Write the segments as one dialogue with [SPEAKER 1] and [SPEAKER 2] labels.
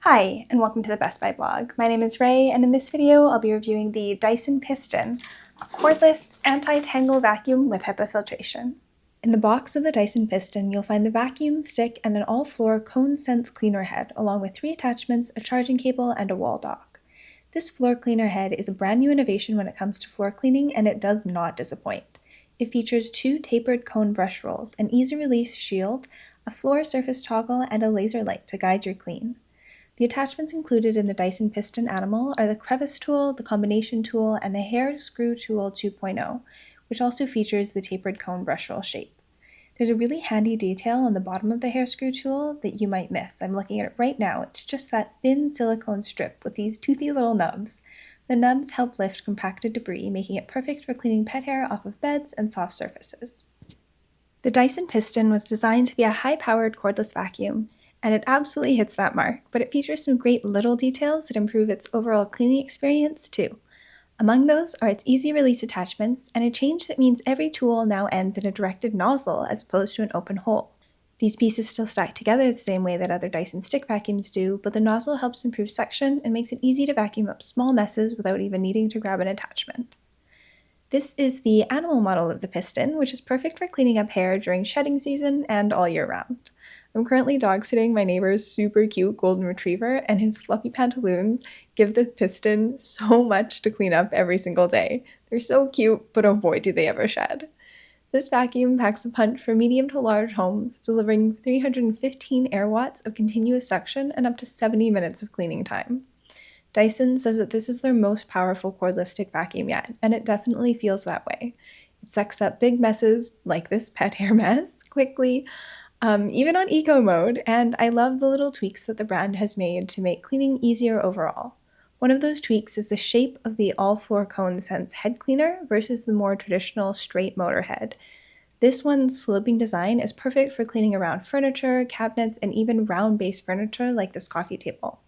[SPEAKER 1] Hi, and welcome to the Best Buy blog. My name is Ray, and in this video I'll be reviewing the Dyson Piston, a cordless anti-tangle vacuum with HEPA filtration. In the box of the Dyson Piston, you'll find the vacuum, stick, and an all-floor cone sense cleaner head, along with 3 attachments, a charging cable, and a wall dock. This floor cleaner head is a brand new innovation when it comes to floor cleaning, and it does not disappoint. It features 2 tapered cone brush rolls, an easy-release shield, a floor surface toggle, and a laser light to guide your clean. The attachments included in the Dyson Piston Animal are the crevice tool, the combination tool, and the hair screw tool 2.0, which also features the tapered cone brush roll shape. There's a really handy detail on the bottom of the hair screw tool that you might miss. I'm looking at it right now. It's just that thin silicone strip with these toothy little nubs. The nubs help lift compacted debris, making it perfect for cleaning pet hair off of beds and soft surfaces. The Dyson Piston was designed to be a high-powered cordless vacuum, and it absolutely hits that mark, but it features some great little details that improve its overall cleaning experience too. Among those are its easy release attachments and a change that means every tool now ends in a directed nozzle as opposed to an open hole. These pieces still stack together the same way that other Dyson stick vacuums do, but the nozzle helps improve suction and makes it easy to vacuum up small messes without even needing to grab an attachment. This is the animal model of the Piston, which is perfect for cleaning up hair during shedding season and all year round. I'm currently dog sitting my neighbor's super cute golden retriever, and his fluffy pantaloons give the Piston so much to clean up every single day. They're so cute, but oh boy do they ever shed. This vacuum packs a punch for medium to large homes, delivering 315 air watts of continuous suction and up to 70 minutes of cleaning time. Dyson says that this is their most powerful cordless stick vacuum yet, and it definitely feels that way. It sucks up big messes, like this pet hair mess, quickly, even on eco mode, and I love the little tweaks that the brand has made to make cleaning easier overall. One of those tweaks is the shape of the all-floor cone sense head cleaner versus the more traditional straight motor head. This one's sloping design is perfect for cleaning around furniture, cabinets, and even round-based furniture like this coffee table.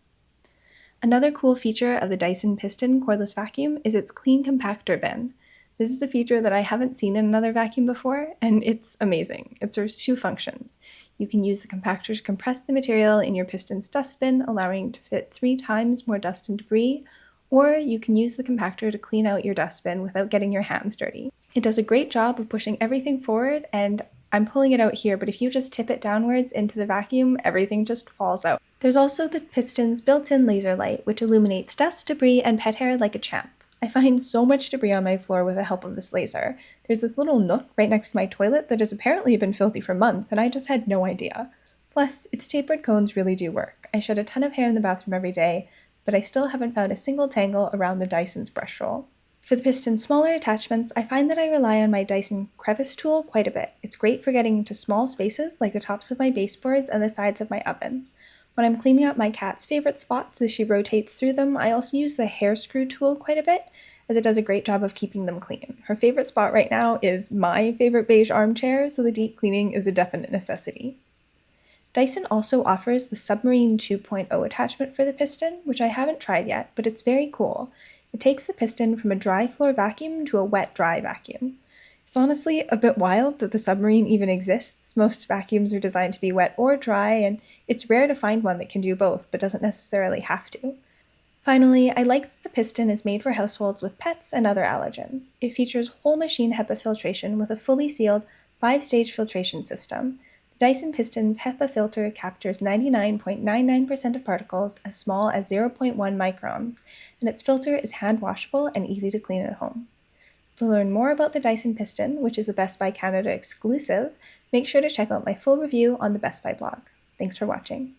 [SPEAKER 1] Another cool feature of the Dyson Piston cordless vacuum is its CleanCompaktor bin. This is a feature that I haven't seen in another vacuum before, and it's amazing. It serves 2 functions. You can use the compactor to compress the material in your Piston's dust bin, allowing it to fit 3 times more dust and debris, or you can use the compactor to clean out your dustbin without getting your hands dirty. It does a great job of pushing everything forward, and I'm pulling it out here, but if you just tip it downwards into the vacuum, everything just falls out. There's also the Piston's built-in laser light, which illuminates dust, debris, and pet hair like a champ. I find so much debris on my floor with the help of this laser. There's this little nook right next to my toilet that has apparently been filthy for months, and I just had no idea. Plus, its tapered cones really do work. I shed a ton of hair in the bathroom every day, but I still haven't found a single tangle around the Dyson's brush roll. For the Piston's smaller attachments, I find that I rely on my Dyson crevice tool quite a bit. It's great for getting into small spaces like the tops of my baseboards and the sides of my oven. When I'm cleaning up my cat's favorite spots as she rotates through them, I also use the hair screw tool quite a bit, as it does a great job of keeping them clean. Her favorite spot right now is my favorite beige armchair, so the deep cleaning is a definite necessity. Dyson also offers the Submarine 2.0 attachment for the Piston, which I haven't tried yet, but it's very cool. It takes the Piston from a dry floor vacuum to a wet-dry vacuum. It's honestly a bit wild that the Submarine even exists. Most vacuums are designed to be wet or dry, and it's rare to find one that can do both, but doesn't necessarily have to. Finally, I like that the Piston is made for households with pets and other allergens. It features whole machine HEPA filtration with a fully sealed 5-stage filtration system. The Dyson Piston's HEPA filter captures 99.99% of particles as small as 0.1 microns, and its filter is hand washable and easy to clean at home. To learn more about the Dyson Piston, which is a Best Buy Canada exclusive, make sure to check out my full review on the Best Buy blog. Thanks for watching.